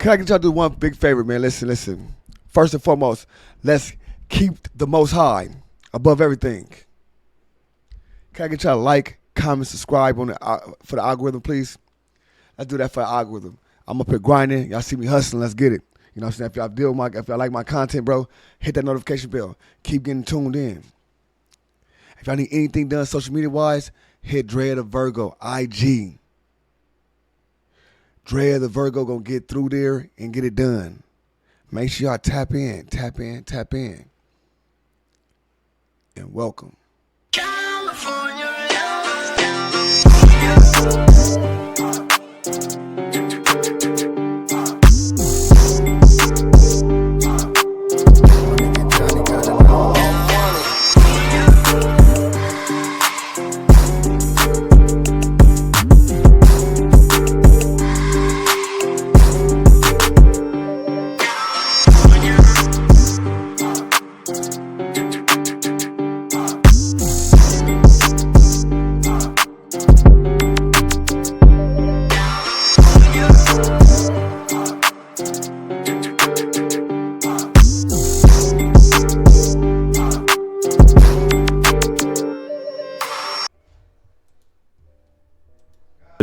Can I get y'all to do one big favor, man? Listen. First and foremost, let's keep the Most High above everything. Can I get y'all to like, comment, subscribe on for the algorithm, please? Let's do that for the algorithm. I'm up here grinding. Y'all see me hustling. Let's get it. You know what I'm saying? If y'all like my content, bro, hit that notification bell. Keep getting tuned in. If y'all need anything done social media wise, hit Dre the Virgo IG. Dre the Virgo gonna get through there and get it done. Make sure y'all tap in. And welcome. California.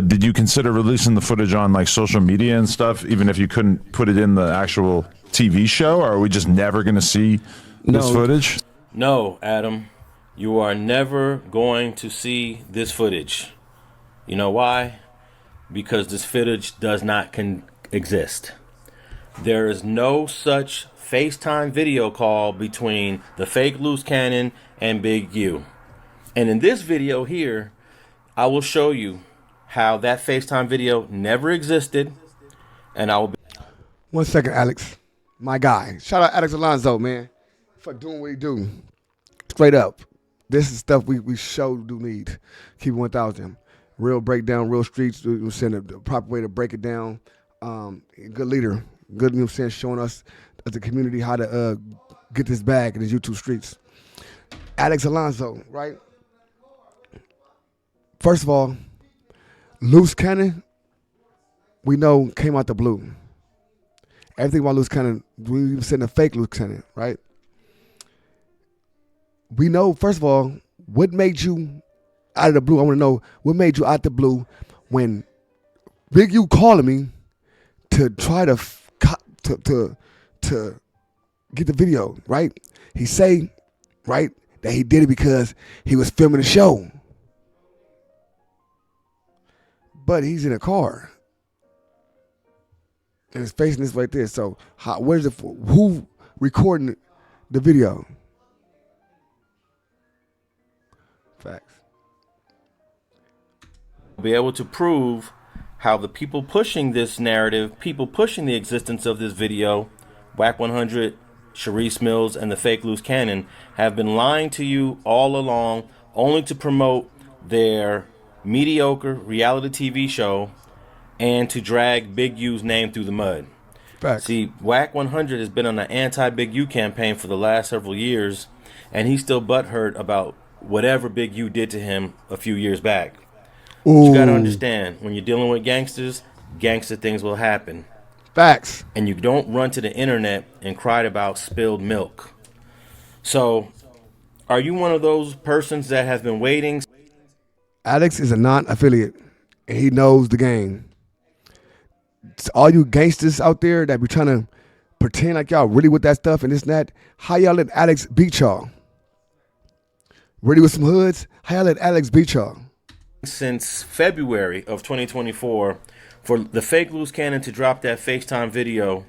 Did you consider releasing the footage on like social media and stuff, even if you couldn't put it in the actual TV show? Or are we just never going to see this footage? No, Adam, you are never going to see this footage. You know why? Because this footage does not exist. There is no such FaceTime video call between the fake Luce Cannon and Big U. And in this video here, I will show you how that FaceTime video never existed, and I will be... 1 second, Alex. My guy. Shout out Alex Alonzo, man, for doing what he do. Straight up. This is stuff we sure do need. Keep it 1,000. Real breakdown, real streets, you know what I'm saying, the proper way to break it down. Good leader. Good, you know what I'm saying, showing us as a community how to get this bag in these YouTube streets. Alex Alonzo, right? First of all, Luce Cannon, we know, came out the blue. Everything about Luce Cannon, we even said the fake Luce Cannon, right? We know, first of all, what made you out of the blue? I want to know what made you out the blue when Big U calling me to try to get the video, right? He say, right, that he did it because he was filming the show. But he's in a car, and it's facing this right there. So, where's it? Who recording the video? Facts. be able to prove how the people pushing this narrative, people pushing the existence of this video, Whack 100, Sharice Mills, and the fake Luce Cannon, have been lying to you all along, only to promote their mediocre reality TV show and to drag Big U's name through the mud. Facts. See, Whack 100 has been on an anti-Big U campaign for the last several years, and he's still butthurt about whatever Big U did to him a few years back. But you gotta understand, when you're dealing with gangsters, gangster things will happen. Facts. And you don't run to the internet and cry about spilled milk. So, are you one of those persons that has been waiting? Alex is a non-affiliate, and he knows the game. To all you gangsters out there that be trying to pretend like y'all really with that stuff and this and that, how y'all let Alex beat y'all? Really with some hoods? How y'all let Alex beat y'all? Since February of 2024 for the fake Luce Cannon to drop that FaceTime video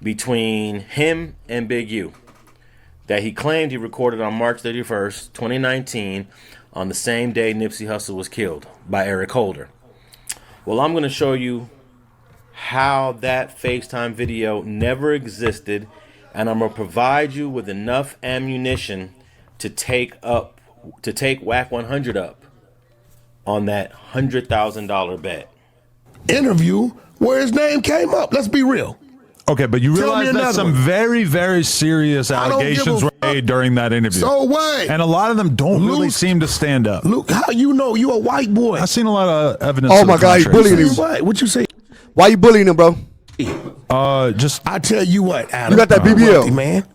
between him and Big U that he claimed he recorded on March 31st, 2019, on the same day Nipsey Hussle was killed by Eric Holder. Well, I'm going to show you how that FaceTime video never existed, and I'm going to provide you with enough ammunition to take Whack 100 up on that $100,000 bet. Interview where his name came up. Let's be real. Okay, but you realize that some very, very serious allegations were made during that interview. So what? And a lot of them don't really seem to stand up. Luke, how you know? You a white boy. I've seen a lot of evidence. Oh my God, he's bullying him. What you say? Why you bullying him, bro? Just I tell you what, Adam. You got that BBL. Wealthy, man.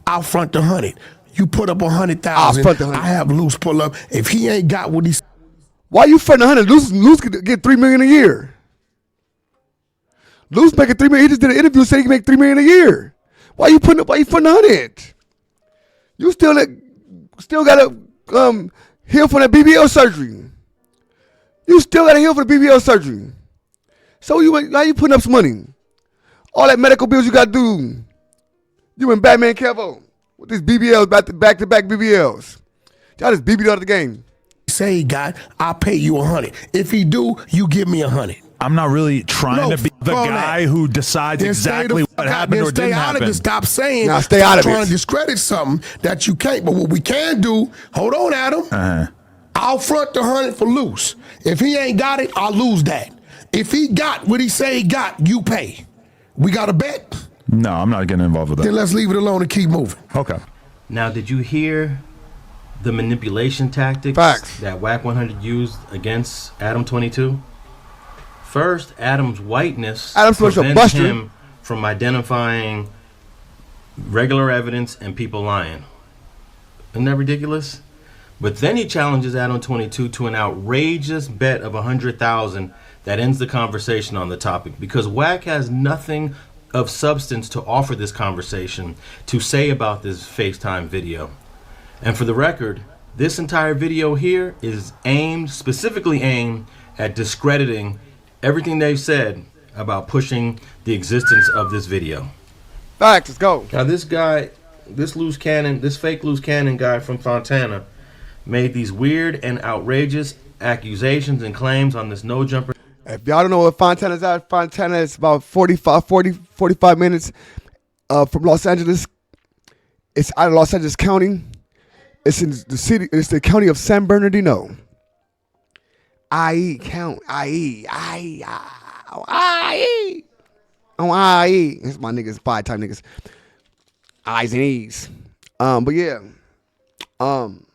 I'll front the 100. You put up 100,000. I'll front the 100. I have Luce pull up. If he ain't got what he's. Why you fronting 100? Luce could get $3 million a year. Luce making $3 million. He just did an interview saying he can make $3 million a year. Why you fronting 100? You still got to heal from that BBL surgery. You still got to heal from the BBL surgery. So why you putting up some money? All that medical bills you got to do. You and Batman Kevo with these BBLs, back-to-back BBLs. Y'all just BB'd out of the game. Say he got, I'll pay you 100. If he do, you give me 100. I'm not really trying to be the guy who decides exactly what happened or didn't happen. Stop saying. Now stay out of it. Trying to discredit something that you can't. But what we can do, hold on, Adam. I'll front the 100 for Luce. If he ain't got it, I'll lose that. If he got what he say he got, you pay. We got a bet? No, I'm not getting involved with that. Then let's leave it alone and keep moving. Okay. Now, did you hear the manipulation tactics that WAC 100 used against Adam 22? First, Adam's whiteness prevents him from identifying regular evidence and people lying. Isn't that ridiculous? But then he challenges Adam 22 to an outrageous bet of 100,000 that ends the conversation on the topic, because WAC has nothing of substance to offer this conversation to say about this FaceTime video. And for the record, this entire video here is specifically aimed at discrediting everything they've said about pushing the existence of this video. Facts, let's go. Now this guy, this fake loose cannon guy from Fontana, made these weird and outrageous accusations and claims on this no jumper. If y'all don't know what Fontana's at, Fontana is about 45 minutes from Los Angeles. It's out of Los Angeles County. It's in the city. It's the county of San Bernardino. IE. It's my niggas, 5-time niggas. I's and E's. But yeah. In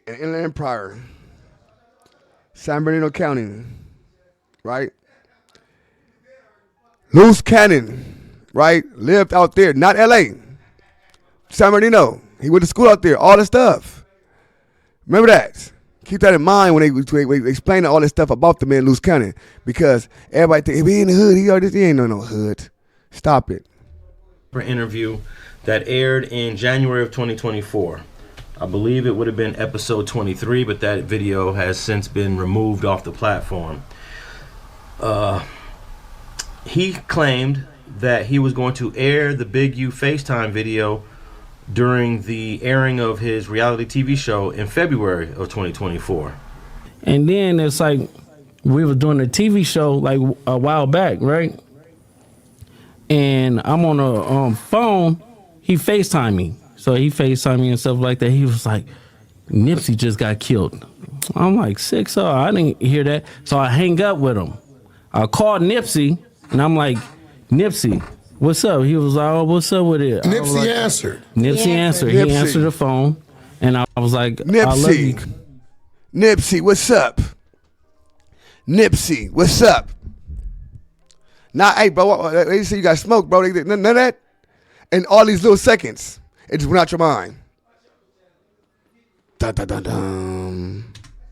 Inland Empire. San Bernardino County, right? Luce Cannon, right? Lived out there, not L.A. San Bernardino. He went to school out there, all this stuff. Remember that. Keep that in mind when they explain all this stuff about the man Luce Cannon, because everybody think, if he in the hood, he ain't no hood. Stop it. Interview that aired in January of 2024. I believe it would have been episode 23, but that video has since been removed off the platform. He claimed that he was going to air the Big U FaceTime video during the airing of his reality TV show in February of 2024. And then it's like we were doing a TV show like a while back, right? And I'm on a phone. He FaceTimed me. So he FaceTimed me and stuff like that. He was like, Nipsey just got killed. I'm like, sick, so I didn't hear that. So I hang up with him. I called Nipsey, and I'm like, Nipsey, what's up? He was like, oh, what's up with it? Nipsey answered. Nipsey answered. He answered the phone, and I was like, Nipsey. I love you. Nipsey, what's up? Nipsey, what's up? Nah, hey, bro, they say you got smoke, bro. None of that. And all these little seconds, it just went out your mind. Dun, dun, dun, dun.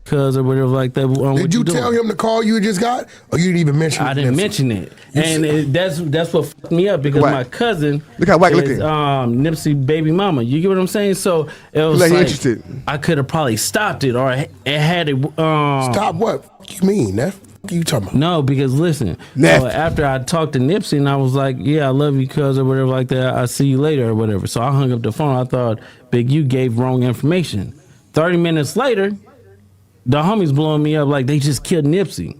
Cuz or whatever like that. Did you tell him the call you just got, or you didn't even mention it? I didn't mention it, and that's what fucked me up, because my cousin look how whack is looking. Nipsey baby mama. You get what I'm saying? So it was like interested. I could have probably stopped it, or it had it. Stop what? What you mean? What you talking about? No, because listen. So after I talked to Nipsey, and I was like, "Yeah, I love you, cuz," or whatever like that. I'll see you later, or whatever. So I hung up the phone. I thought Big U gave wrong information. 30 minutes later, the homies blowing me up like they just killed Nipsey.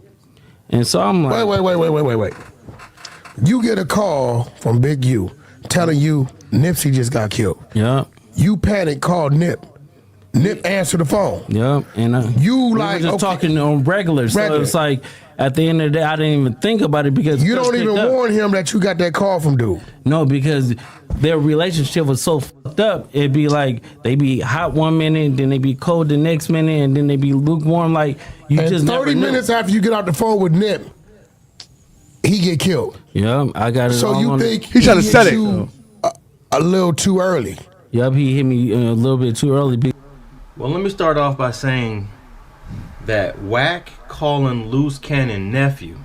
And so I'm like, Wait. You get a call from Big U telling you Nipsey just got killed. Yeah. You panic, call Nip. Nip answered the phone. Yeah. And you we like were just talking on regular. So it's like at the end of the day, I didn't even think about it, because you don't even warn him that you got that call from dude. No, because their relationship was so fucked up. It'd be like they be hot one minute, then they be cold the next minute, and then they be lukewarm. Like you and just 30 never minutes after you get out the phone with Nip, he he get killed. Yeah, I got it. So all you on think He trying to hit set it. you a little too early? Yep, he hit me a little bit too early. Well, let me start off by saying that Wack calling Luce Cannon nephew,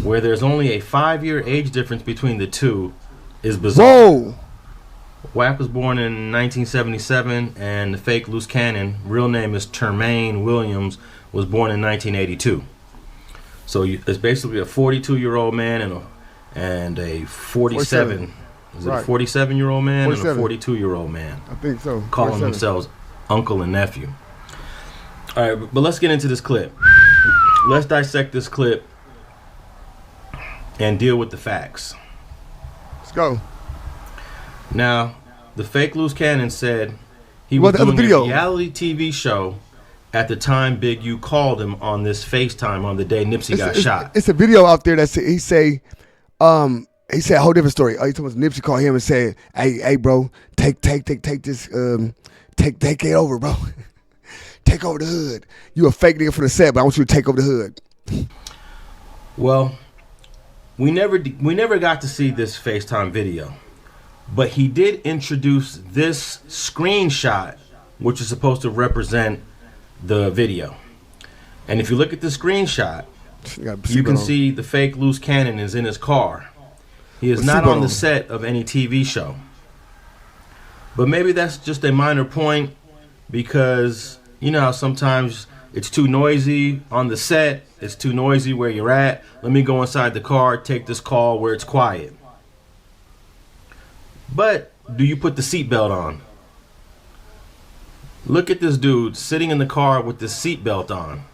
where there's only a 5-year age difference between the two, is bizarre. Whoa. Wack was born in 1977, and the fake Luce Cannon, real name is Termaine Williams, was born in 1982. So it's basically a 42-year-old man and a 47. Is it a 47-year-old man 47. and a 42-year-old man? I think so. Calling 47. themselves uncle and nephew. All right, but let's get into this clip. Let's dissect this clip and deal with the facts. Let's go. Now, the fake Luce Cannon said he What was the other doing video? a reality TV show at the time Big U called him on this FaceTime on the day Nipsey got shot. It's a video out there that he say a whole different story. He told us Nipsey called him and said, "Hey, bro, take this, take it over, bro. Take over the hood. You a fake nigga from the set, but I want you to take over the hood." Well, we never got to see this FaceTime video, but he did introduce this screenshot, which is supposed to represent the video. And if you look at the screenshot, you can see the fake Luce Cannon is in his car. He is not on the set of any TV show. But maybe that's just a minor point, because you know how sometimes it's too noisy on the set, it's too noisy where you're at. Let me go inside the car, take this call where it's quiet. But do you put the seatbelt on? Look at this dude sitting in the car with the seatbelt on.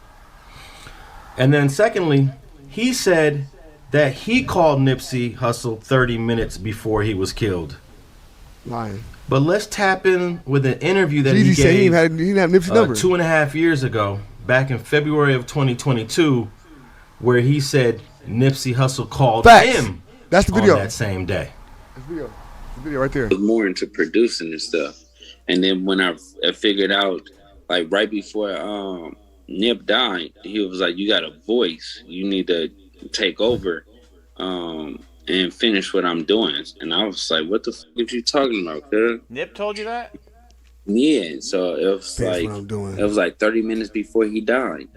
And then secondly, he said that he called Nipsey Hussle 30 minutes before he was killed. Lying. But let's tap in with an interview that Jeezy he said he gave didn't have Nipsey's number 2.5 years ago, back in February of 2022, where he said Nipsey Hussle called him. That's the video. On that same day. That's the video. The video right there. I was more into producing and stuff. And then when I figured out, like right before Nip died, he was like, "You got a voice. You need to take over and finish what I'm doing." And I was like, "What the fuck are you talking about, cuz?" Nip told you that? Yeah. So it was That's what I'm doing. it was like 30 minutes before he died.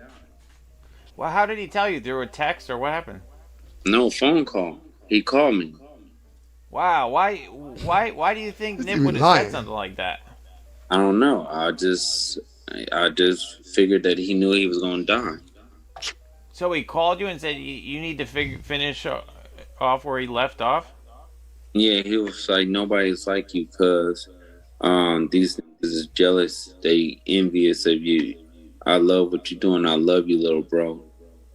Well, how did he tell you? Through a text or what happened? No phone call. He called me. Wow, why do you think This Nip dude would have lying. said something like that? I don't know. I just figured that he knew he was gonna die. So he called you and said you need to finish off where he left off? Yeah, he was like, "Nobody's like you, cuz these niggas is jealous. They envious of you. I love what you're doing. I love you, little bro."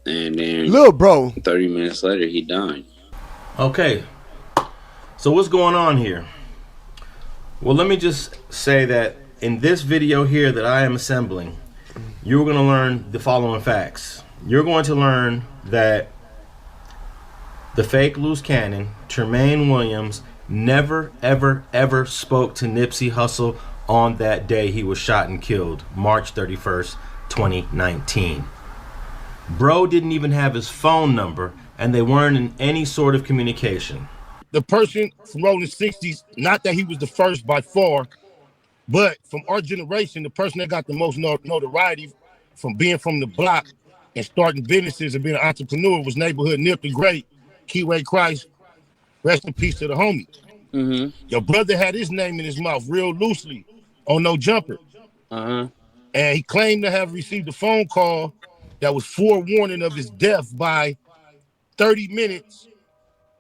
And then Little bro. 30 minutes later, he died. Okay. So what's going on here? Well, let me just say that in this video here that I am assembling, you're going to learn the following facts. You're going to learn that the fake Luce Cannon, Termaine Williams, never, ever, ever spoke to Nipsey Hussle on that day he was shot and killed, March 31st, 2019. Bro didn't even have his phone number, and they weren't in any sort of communication. The person from Rolling 60s, not that he was the first by far, but from our generation, the person that got the most notoriety from being from the block and starting businesses and being an entrepreneur was Neighborhood Nip the Great, Keyway Christ. Rest in peace to the homie. Mm-hmm. Your brother had his name in his mouth real loosely on No Jumper. Uh-huh. And he claimed to have received a phone call that was forewarning of his death by 30 minutes,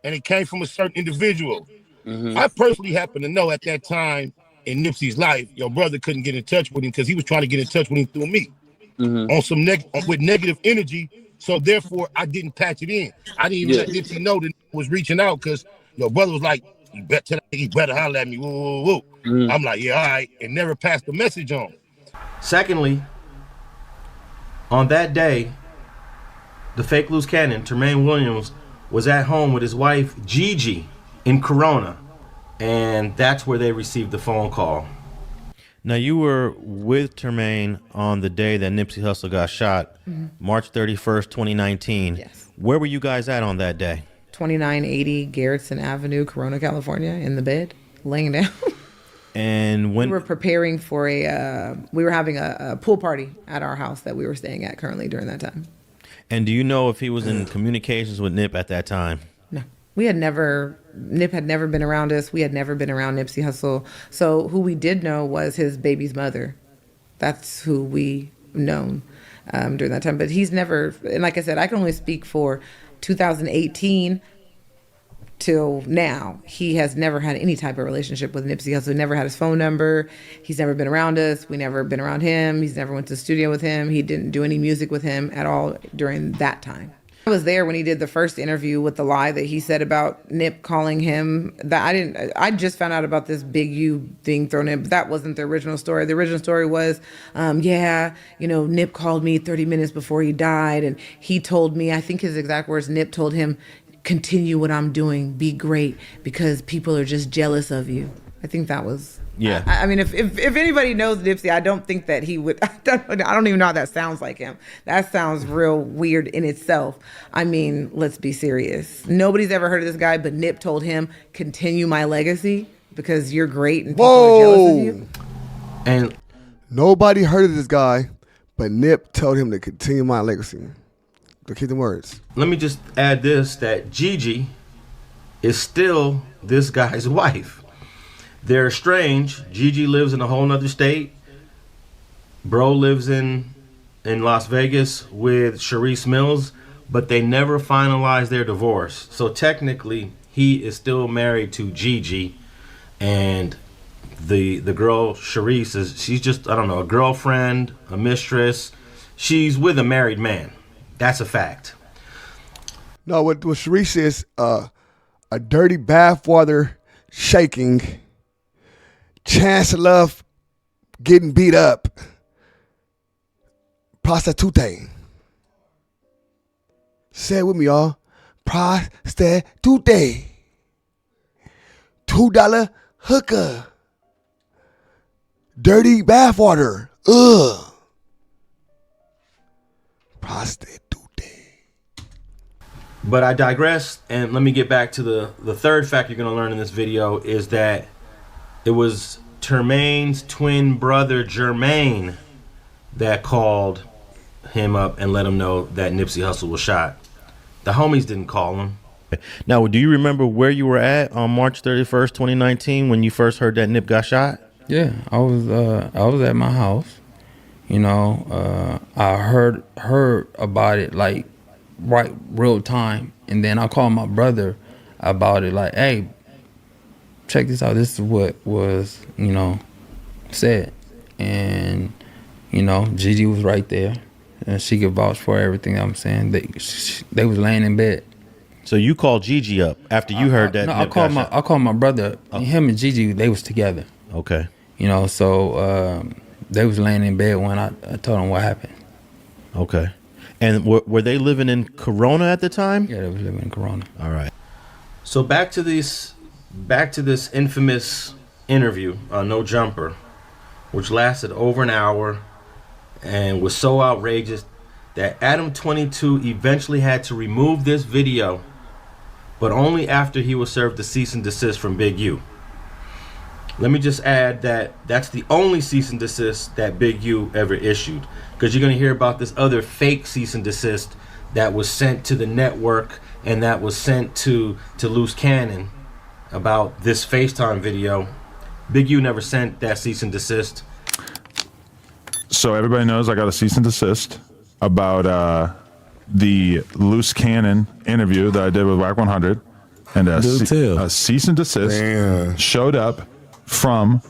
and it came from a certain individual. Mm-hmm. I personally happen to know at that time in Nipsey's life, your brother couldn't get in touch with him because he was trying to get in touch with him through me on some with negative energy. So therefore, I didn't patch it in. I didn't even let Nipsey know that was reaching out because your brother was like, "You better holler at me." Woo, woo, woo. Mm-hmm. I'm like, "Yeah, all right," and never passed the message on. Secondly, on that day, the fake Luce Cannon, Termaine Williams, was at home with his wife, Gigi, in Corona. And that's where they received the phone call. Now, you were with Termaine on the day that Nipsey Hussle got shot, March 31st, 2019. Yes. Where were you guys at on that day? 2980 Garrettson Avenue, Corona, California, in the bed, laying down. And when We were preparing for we were having a pool party at our house that we were staying at currently during that time. And do you know if he was in communications with Nip at that time? No, Nip had never been around us. We had never been around Nipsey Hussle. So who we did know was his baby's mother. That's who we known during that time. But he's never, and like I said, I can only speak for 2018 till now. He has never had any type of relationship with Nipsey Hussle. Never had his phone number. He's never been around us. We never been around him. He's never went to the studio with him. He didn't do any music with him at all during that time. I was there when he did the first interview with the lie that he said about Nip calling him. That I just found out about this Big U thing thrown in, but that wasn't the original story. The original story was, Nip called me 30 minutes before he died, and he told me, I think his exact words, Nip told him, continue what I'm doing, be great, because people are just jealous of you. I think that was. Yeah. I mean, if anybody knows Nipsey, I don't think that he would. I don't even know how that sounds like him. That sounds real weird in itself. I mean, let's be serious. Nobody's ever heard of this guy, but Nip told him, continue my legacy because you're great and people are jealous of you. And nobody heard of this guy, but Nip told him to continue my legacy. To keep the words. let me just add this, that Gigi is still this guy's wife. They're estranged. Gigi lives in a whole nother state. Bro lives in Las Vegas with Sharice Mills, but they never finalized their divorce. So technically, he is still married to Gigi, and the girl Sharice she's just, I don't know, a girlfriend, a mistress. She's with a married man. That's a fact. No, what Sharice is a dirty bathwater shaking, chance of love getting beat up, prostitute. Say it with me, y'all. Prostitute. $2 hooker. Dirty bathwater. Ugh. Prostitute. But I digress, and let me get back to the third fact you're going to learn in this video is that it was Termaine's twin brother, Jermaine, that called him up and let him know that Nipsey Hussle was shot. The homies didn't call him. Now, do you remember where you were at on March 31st, 2019, when you first heard that Nip got shot? Yeah, I was at my house. I heard about it like right real time, and then I called my brother about it, like, hey, check this out, this is what was said. And Gigi was right there, and she could vouch for everything I'm saying. They was laying in bed. So you called Gigi up after you heard that? No, Nip got shot. I called my brother. Him and Gigi, they was together. Okay. So they was laying in bed when I told them what happened. Okay. And were they living in Corona at the time? Yeah, they was living in Corona. All right. So back to this infamous interview on No Jumper, which lasted over an hour and was so outrageous that Adam 22 eventually had to remove this video, but only after he was served the cease and desist from Big U. Let me just add that that's the only cease and desist that Big U ever issued, because you're going to hear about this other fake cease and desist that was sent to the network and that was sent to Luce Cannon about this FaceTime video. Big U never sent that cease and desist. So everybody knows I got a cease and desist about the Luce Cannon interview that I did with WAC 100, and a cease and desist showed up from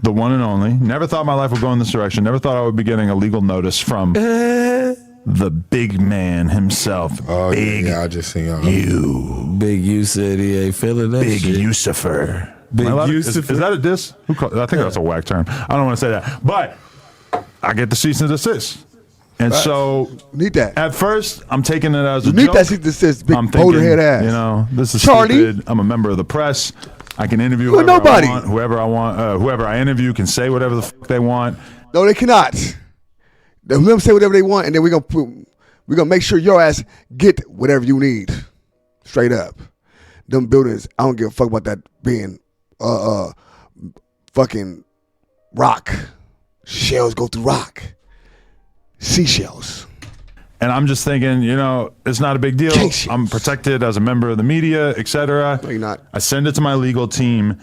the one and only. Never thought my life would go in this direction. Never thought I would be getting a legal notice from the big man himself. Oh, Big yeah, I just seen you. Big U said he ain't feeling that Big shit. Lucifer. Big Is Lucifer. that a diss? I think that's a whack term. I don't want to say that. But I get the cease and desist. And so need that. At first, I'm taking it as a You need joke. that cease and desist, big I'm boulder thinking, head ass. this is Charlie. stupid. I'm a member of the press. I can interview Who whoever nobody? I want. Whoever I interview can say whatever the fuck they want. No, they cannot. Let them say whatever they want, and then we're gonna We're gonna make sure your ass get whatever you need. Straight up. Them buildings, I don't give a fuck about that being fucking rock. Shells go through rock. Seashells. And I'm just thinking, it's not a big deal. I'm protected as a member of the media, etc. No, you're not. I send it to my legal team.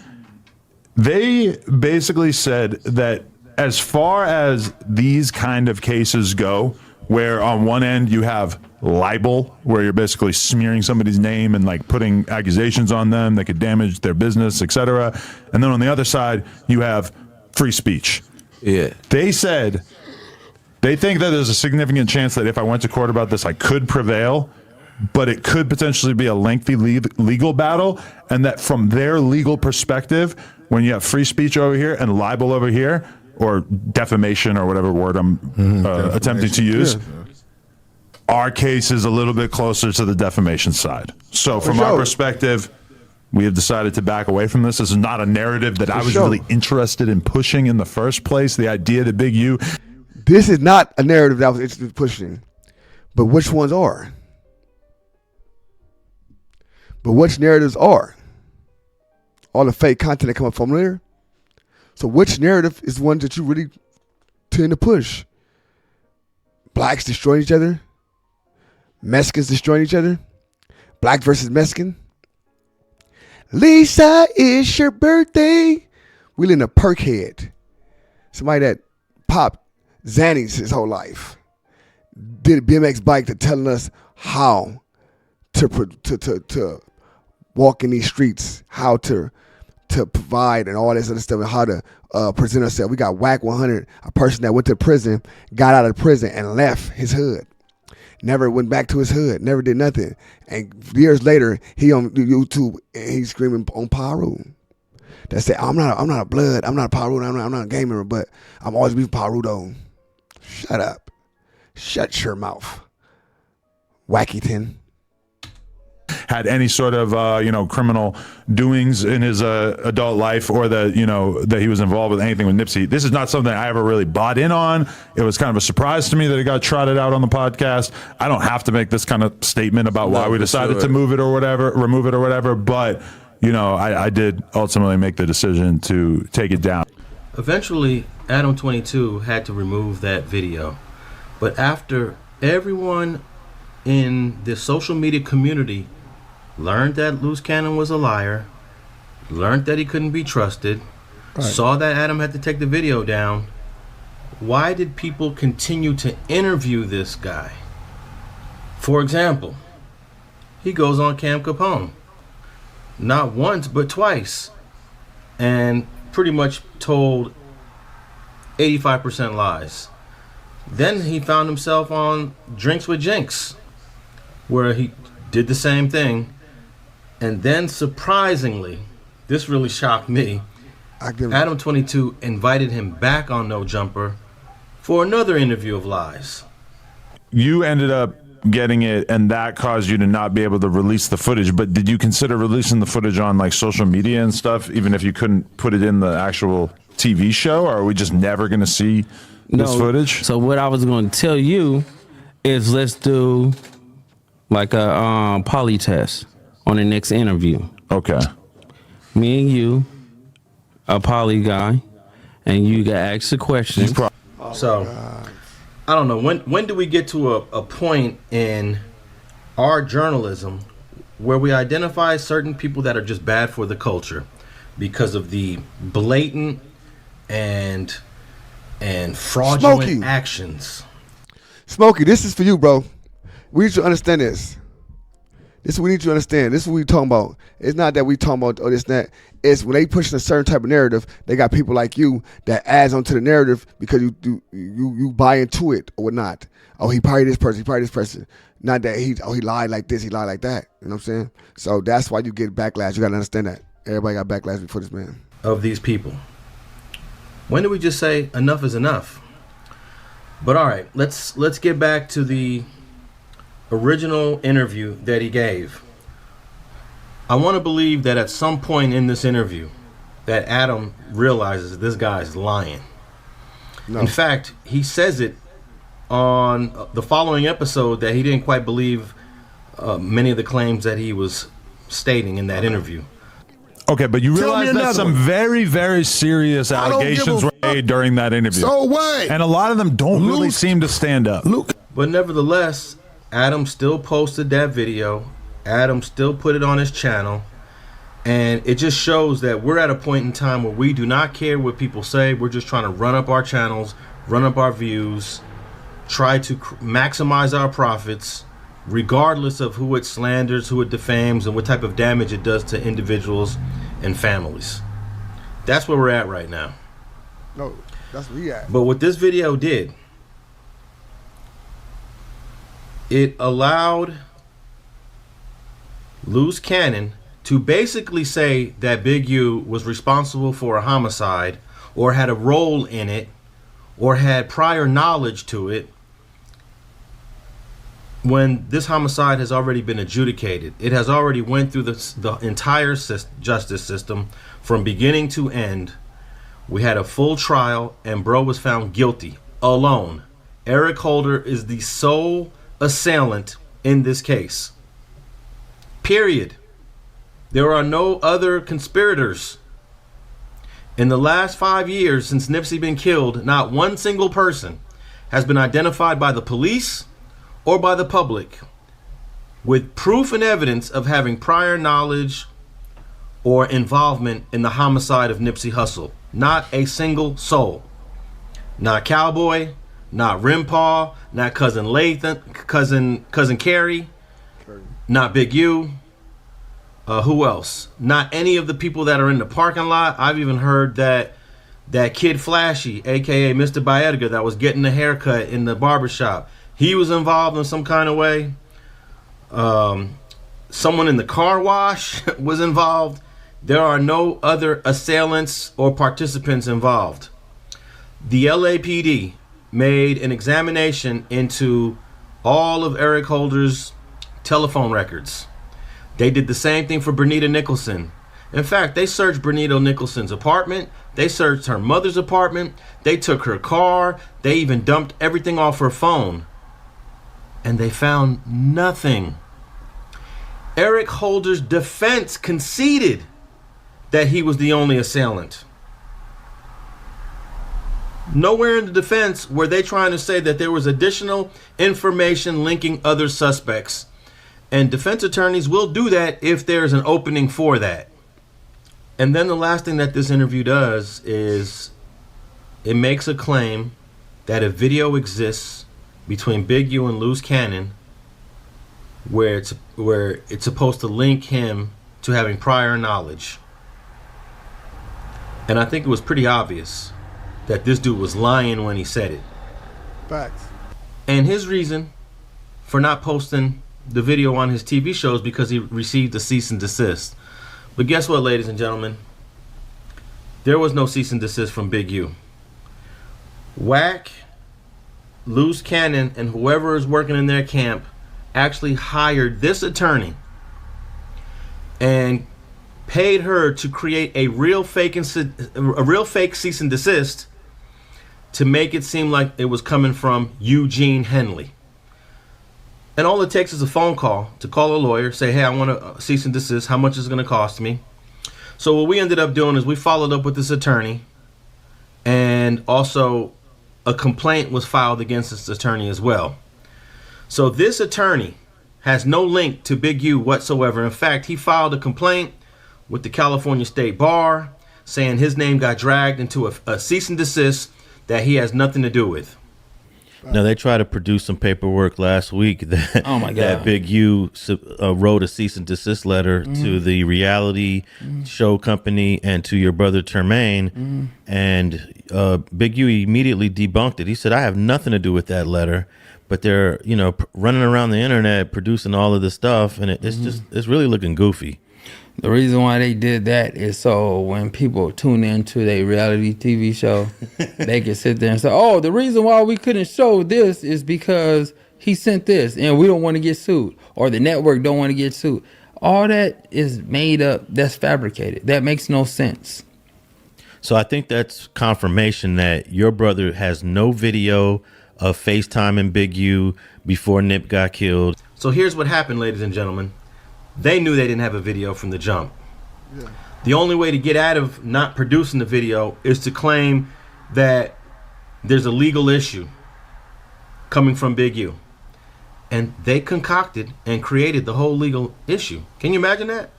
They basically said that as far as these kind of cases go, where on one end you have libel, where you're basically smearing somebody's name and like putting accusations on them that could damage their business, etc. And then on the other side, you have free speech. Yeah. They said they think that there's a significant chance that if I went to court about this, I could prevail, but it could potentially be a lengthy legal battle, and that from their legal perspective, when you have free speech over here and libel over here, or defamation or whatever word I'm attempting to use, our case is a little bit closer to the defamation side. So from our perspective, we have decided to back away from this. This is not a narrative that I was really interested in pushing in the first place. The idea that Big U... This is not a narrative that I was interested in pushing. But which ones are? But which narratives are? All the fake content that come up from there. So which narrative is one that you really tend to push? Blacks destroying each other? Mexicans destroying each other? Black versus Mexican? Lisa, it's your birthday. We live in a perkhead. Somebody that popped Xannies his whole life. Did a BMX bike to telling us how to walk in these streets, how to provide and all this other stuff, and how to present ourselves. We got Whack 100, a person that went to prison, got out of prison and left his hood. Never went back to his hood, never did nothing. And years later, he on YouTube and he's screaming on Paru. That said, I'm not a blood, I'm not a Paru, I'm not a gamer, but I'm always be Paru though. Shut up. Shut your mouth. Wackyton. Had any sort of criminal doings in his adult life, or that that he was involved with anything with Nipsey. This is not something I ever really bought in on. It was kind of a surprise to me that it got trotted out on the podcast. I don't have to make this kind of statement about why we decided to remove it or whatever, but I did ultimately make the decision to take it down. Eventually, Adam 22 had to remove that video, but after everyone in the social media community learned that Luce Cannon was a liar, learned that he couldn't be trusted, saw that Adam had to take the video down, why did people continue to interview this guy? For example, he goes on Cam Capone, not once but twice, and pretty much told 85% lies. Then he found himself on Drinks with Jinx, where he did the same thing. And then surprisingly, this really shocked me, Adam 22 invited him back on No Jumper for another interview of lies. You ended up getting it, and that caused you to not be able to release the footage. But did you consider releasing the footage on like social media and stuff, even if you couldn't put it in the actual TV show? Or are we just never going to see this footage? So what I was going to tell you is let's do like a poly test on the next interview. Okay. Me and you, a poly guy, and you got asked a question. I don't know, when do we get to a point in our journalism where we identify certain people that are just bad for the culture because of the blatant and fraudulent actions? Smokey, this is for you, bro. We need to understand this. This is what we need to understand. This is what we talking about. It's not that we talking about this and that. It's when they pushing a certain type of narrative, they got people like you that adds onto the narrative because you buy into it or whatnot. Oh, he probably this person. Not that he lied like this, he lied like that. You know what I'm saying? So that's why you get backlash. You got to understand that. Everybody got backlash before this man. Of these people. When do we just say enough is enough? But all right, let's get back to the original interview that he gave. I want to believe that at some point in this interview that Adam realizes this guy is lying. No. In fact, he says it on the following episode that he didn't quite believe many of the claims that he was stating in that interview. Okay, but you realize that some very, very serious allegations were made during that interview. So what? And a lot of them don't really seem to stand up. But nevertheless, Adam still posted that video. Adam still put it on his channel. And it just shows that we're at a point in time where we do not care what people say. We're just trying to run up our channels, run up our views, try to maximize our profits, regardless of who it slanders, who it defames, and what type of damage it does to individuals and families. That's where we're at right now. No, that's where we at. But what this video did, it allowed Luce Cannon to basically say that Big U was responsible for a homicide or had a role in it or had prior knowledge to it, when this homicide has already been adjudicated. It has already went through the entire justice system from beginning to end. We had a full trial and bro was found guilty alone. Eric Holder is the sole assailant in this case. Period. There are no other conspirators. In the last 5 years since Nipsey been killed, not one single person has been identified by the police or by the public with proof and evidence of having prior knowledge or involvement in the homicide of Nipsey Hussle. Not a single soul. Not Cowboy, not Rimpaw, not Cousin Lathan, cousin Carrie, not Big U. Who else? Not any of the people that are in the parking lot. I've even heard that Kid Flashy, aka Mr. Baedga, that was getting a haircut in the barbershop, he was involved in some kind of way. Someone in the car wash was involved. There are no other assailants or participants involved. The LAPD made an examination into all of Eric Holder's telephone records. They did the same thing for Bernita Nicholson. In fact, they searched Bernita Nicholson's apartment. They searched her mother's apartment. They took her car. They even dumped everything off her phone. And they found nothing. Eric Holder's defense conceded that he was the only assailant. Nowhere in the defense were they trying to say that there was additional information linking other suspects. And defense attorneys will do that if there's an opening for that. And then the last thing that this interview does is it makes a claim that a video exists between Big U and Luce Cannon where it's supposed to link him to having prior knowledge. And I think it was pretty obvious that this dude was lying when he said it. Facts. And his reason for not posting the video on his TV show is because he received a cease and desist. But guess what, ladies and gentlemen? There was no cease and desist from Big U. Wack, Luce Cannon, and whoever is working in their camp actually hired this attorney and paid her to create a real fake cease and desist to make it seem like it was coming from Eugene Henley. And all it takes is a phone call to call a lawyer, say, hey, I want to cease and desist. How much is it going to cost me? So what we ended up doing is we followed up with this attorney, and also a complaint was filed against this attorney as well. So this attorney has no link to Big U whatsoever. In fact, he filed a complaint with the California State Bar saying his name got dragged into a cease and desist that he has nothing to do with. Now, they tried to produce some paperwork last week that, that Big U wrote a cease and desist letter to the reality show company and to your brother Termaine. And Big U immediately debunked it. He said, I have nothing to do with that letter. But they're, running around the internet producing all of this stuff. And it's really looking goofy. The reason why they did that is so when people tune into their reality TV show, they can sit there and say, oh, the reason why we couldn't show this is because he sent this and we don't want to get sued, or the network don't want to get sued. All that is made up. That's fabricated. That makes no sense. So I think that's confirmation that your brother has no video of FaceTime and Big U before Nip got killed. So here's what happened, ladies and gentlemen. They knew they didn't have a video from the jump. Yeah. The only way to get out of not producing the video is to claim that there's a legal issue coming from Big U. And they concocted and created the whole legal issue. Can you imagine that?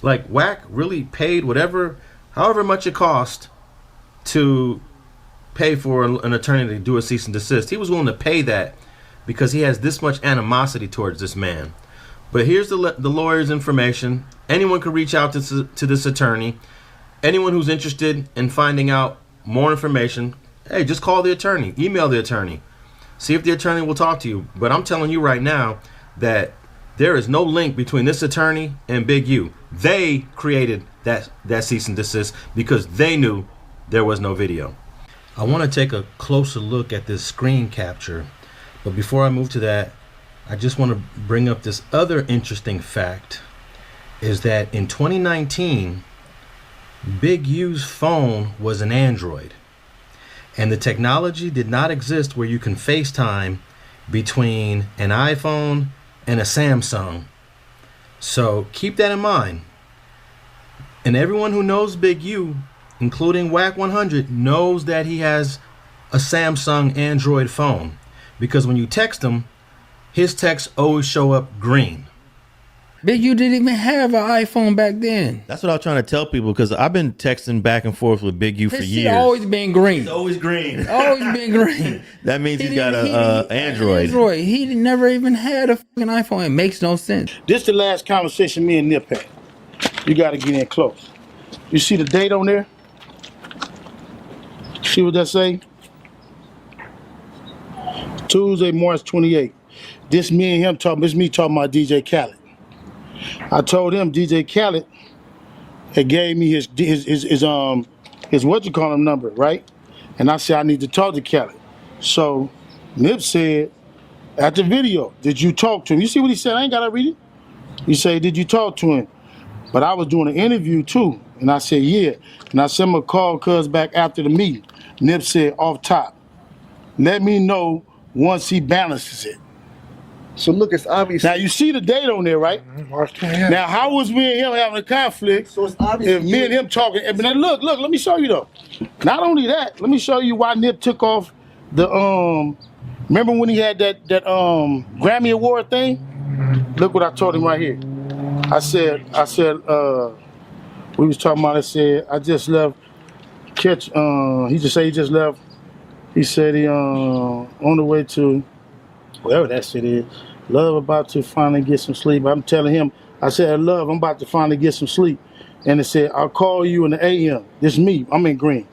Like, Wack really paid however much it cost to pay for an attorney to do a cease and desist. He was willing to pay that because he has this much animosity towards this man. But here's the lawyer's information. Anyone can reach out to this attorney. Anyone who's interested in finding out more information, hey, just call the attorney, email the attorney, see if the attorney will talk to you. But I'm telling you right now that there is no link between this attorney and Big U. They created that cease and desist because they knew there was no video. I want to take a closer look at this screen capture. But before I move to that, I just want to bring up this other interesting fact, is that in 2019, Big U's phone was an Android. And the technology did not exist where you can FaceTime between an iPhone and a Samsung. So keep that in mind. And everyone who knows Big U, including Wack 100, knows that he has a Samsung Android phone. Because when you text him, his texts always show up green. Big U didn't even have an iPhone back then. That's what I was trying to tell people, because I've been texting back and forth with Big U for years. It's always been green. It's always green. Always been green. That means he's got an Android. He never even had a fucking iPhone. It makes no sense. This is the last conversation me and Nip had. You got to get in close. You see the date on there? See what that say? Tuesday, March 28th. This me and him talking. This me talking about DJ Khaled. I told him DJ Khaled had gave me his what you call him number, right? And I said I need to talk to Khaled. So Nip said at the video, did you talk to him? You see what he said? I ain't gotta read it. He said, did you talk to him? But I was doing an interview too, and I said yeah. And I sent him a call cuz back after the meeting. Nip said off top, let me know once he balances it. So look, it's obvious. Now you see the date on there, right? Now how was me and him having a conflict? So it's obvious. If me and him talking, but then look, let me show you though. Not only that, let me show you why Nip took off the remember when he had that Grammy Award thing? Look what I told him right here. I said we was talking about, I said I just left he just said he just left. He said he on the way to wherever that shit is. Love about to finally get some sleep. I'm telling him, I said, love, I'm about to finally get some sleep. And it said, I'll call you in the AM. This is me. I'm in green.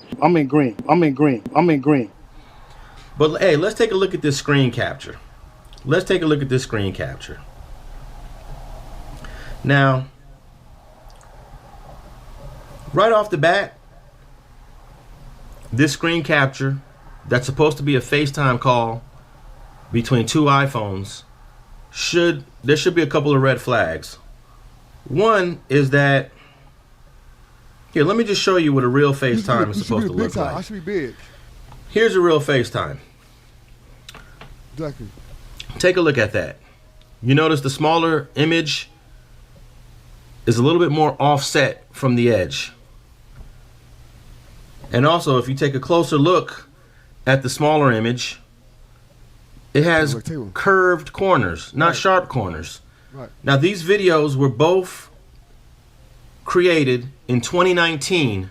But hey, let's take a look at this screen capture. Now, right off the bat, this screen capture that's supposed to be a FaceTime call between two iPhones, there should be a couple of red flags. One is that, here, let me just show you what a real FaceTime is supposed to look like. I should be big. Here's a real FaceTime. Exactly. Take a look at that. You notice the smaller image is a little bit more offset from the edge. And also, if you take a closer look at the smaller image, it has curved corners, not sharp corners. Right. Now, these videos were both created in 2019,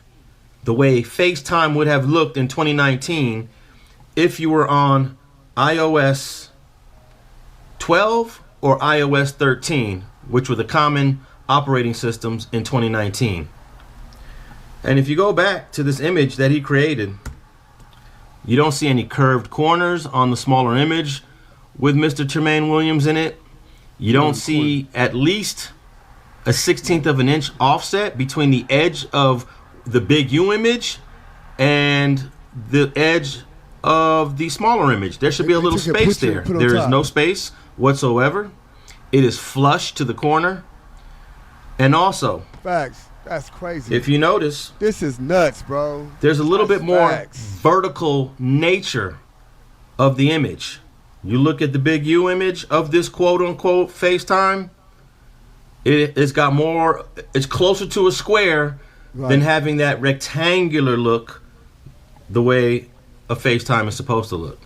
the way FaceTime would have looked in 2019 if you were on iOS 12 or iOS 13, which were the common operating systems in 2019. And if you go back to this image that he created, you don't see any curved corners on the smaller image with Mr. Tremaine Williams in it. You don't see at least a 1/16 of an inch offset between the edge of the Big U image and the edge of the smaller image. There should be a little space there. There is no space whatsoever. It is flush to the corner. And also, Facts. That's crazy. if you notice, This is nuts, bro. there's a little bit more facts. vertical nature of the image. You look at the Big U image of this quote-unquote FaceTime, it's got more, it's closer to a square than having that rectangular look the way a FaceTime is supposed to look.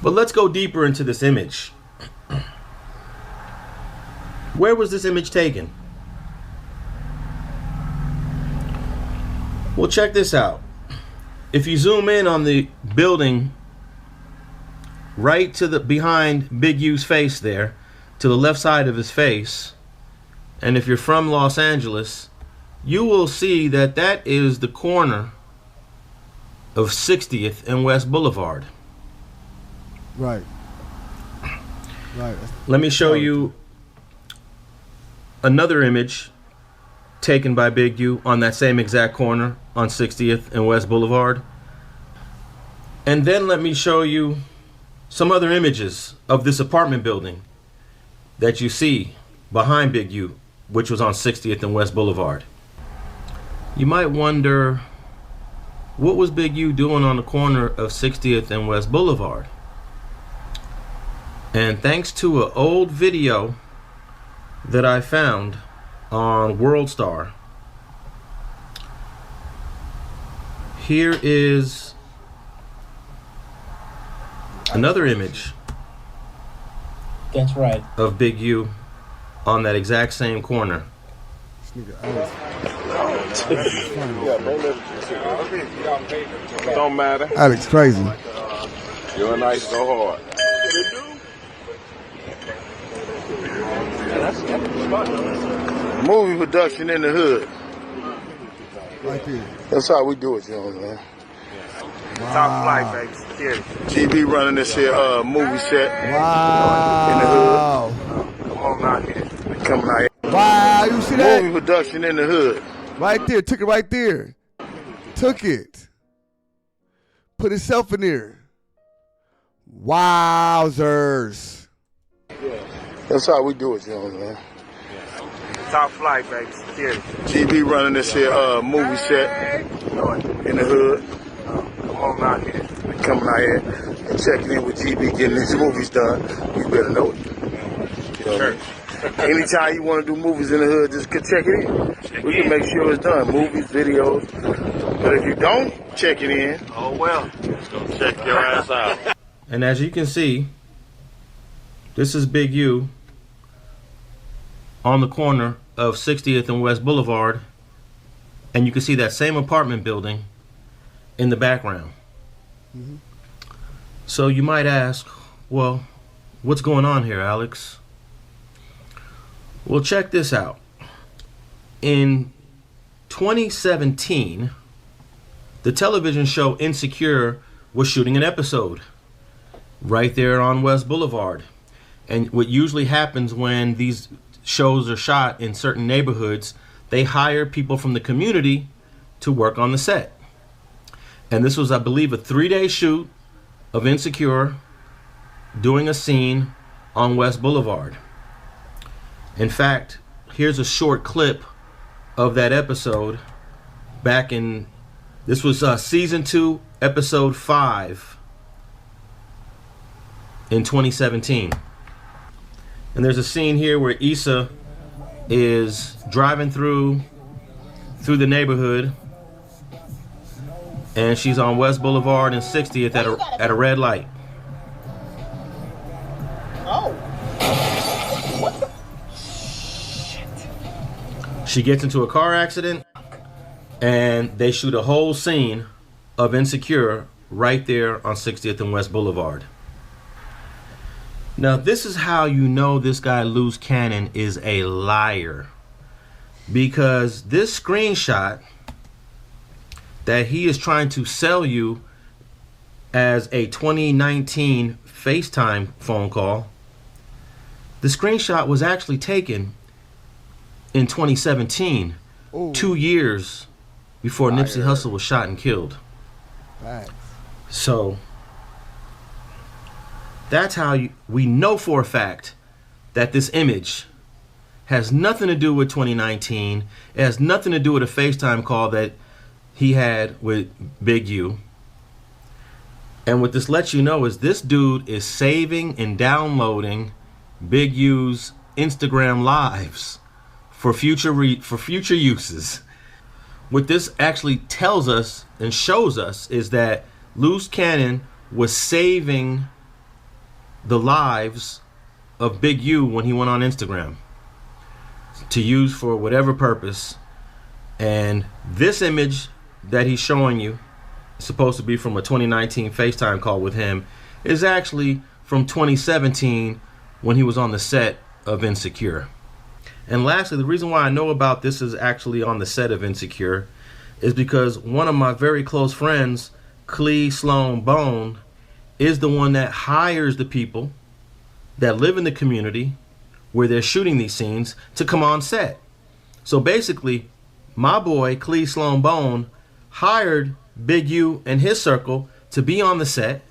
But let's go deeper into this image. Where was this image taken? Well, check this out. If you zoom in on the building right to the behind Big U's face there, to the left side of his face, and if you're from Los Angeles, you will see that that is the corner of 60th and West Boulevard. Right. Right. Let me show you another image taken by Big U on that same exact corner on 60th and West Boulevard. And then let me show you some other images of this apartment building that you see behind Big U, which was on 60th and West Boulevard. You might wonder, what was Big U doing on the corner of 60th and West Boulevard? And thanks to an old video that I found on WorldStar, here is another image. That's right. Of Big U on that exact same corner. Don't matter. Alex crazy. You're nice so hard. Movie production in the hood. Right there. That's how we do it, you know, man. Top flight, baby. Security. GB running this here movie set. Wow. In the hood. Come on out here. Coming out here. Wow, you see that? Movie production in the hood. Right there. Took it right there. Took it. Put himself in there. Wowzers. That's how we do it, you know, man. Top flight, baby. Security. GB running this here movie set in the hood. Come on out here. Coming out here and checking in with GB, getting these movies done. You better know it. You know what I mean? Anytime you want to do movies in the hood, just check it in. We can make sure it's done. Movies, videos. But if you don't check it in, Oh, well. Just go check your ass out. And as you can see, this is Big U on the corner of 60th and West Boulevard, and you can see that same apartment building in the background. Mm-hmm. So you might ask, well, what's going on here, Alex? Well, check this out. In 2017, the television show Insecure was shooting an episode right there on West Boulevard. And what usually happens when these shows are shot in certain neighborhoods, they hire people from the community to work on the set. And this was, I believe, a 3-day shoot of Insecure doing a scene on West Boulevard. In fact, here's a short clip of that episode back in, this was season 2, episode 5 in 2017. And there's a scene here where Issa is driving through the neighborhood, and she's on West Boulevard and 60th at a red light. Oh. What the shit? She gets into a car accident, and they shoot a whole scene of Insecure right there on 60th and West Boulevard. Now, this is how you know this guy Luce Cannon is a liar, because this screenshot that he is trying to sell you as a 2019 FaceTime phone call, the screenshot was actually taken in 2017, 2 years before Nipsey Hussle was shot and killed. Right. So that's how we know for a fact that this image has nothing to do with 2019. It has nothing to do with a FaceTime call that he had with Big U. And what this lets you know is this dude is saving and downloading Big U's Instagram lives for future uses. What this actually tells us and shows us is that Luce Cannon was saving the lives of Big U when he went on Instagram to use for whatever purpose. And this image that he's showing you, supposed to be from a 2019 FaceTime call with him, is actually from 2017 when he was on the set of Insecure. And lastly, the reason why I know about this is actually on the set of Insecure is because one of my very close friends, Clee Sloan Bone, is the one that hires the people that live in the community where they're shooting these scenes to come on set. So basically, my boy, Clee Sloan Bone, hired Big U and his circle to be on the set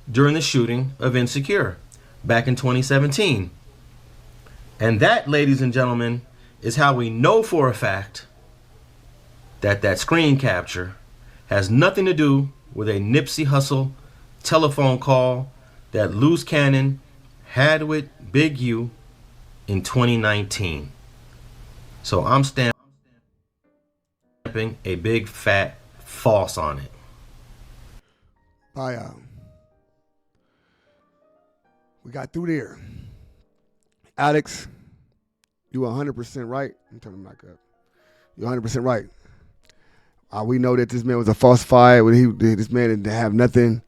during the shooting of Insecure back in 2017. And that, ladies and gentlemen, is how we know for a fact that that screen capture has nothing to do with a Nipsey Hussle telephone call that Luce Cannon had with Big U in 2019. So I'm stamping a big fat false on it. We got through there. Alex, you 100% right. I'm turning the mic up. You're 100% right. We know that this man was a falsifier. This man didn't have nothing.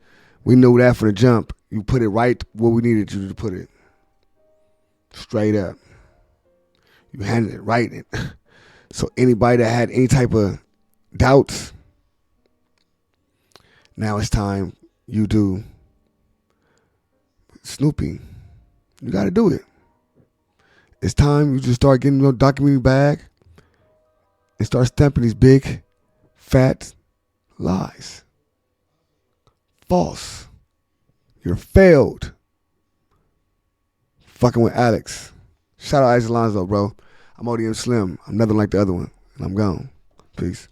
We knew that from the jump. You put it right where we needed you to put it. Straight up. You handled it right. So anybody that had any type of doubts, now it's time you do snooping. You got to do it. It's time you just start getting your documentary bag and start stamping these big, fat lies. False. You're failed. Fucking with Alex. Shout out Alex Alonso, bro. I'm ODM Slim. I'm nothing like the other one. And I'm gone. Peace.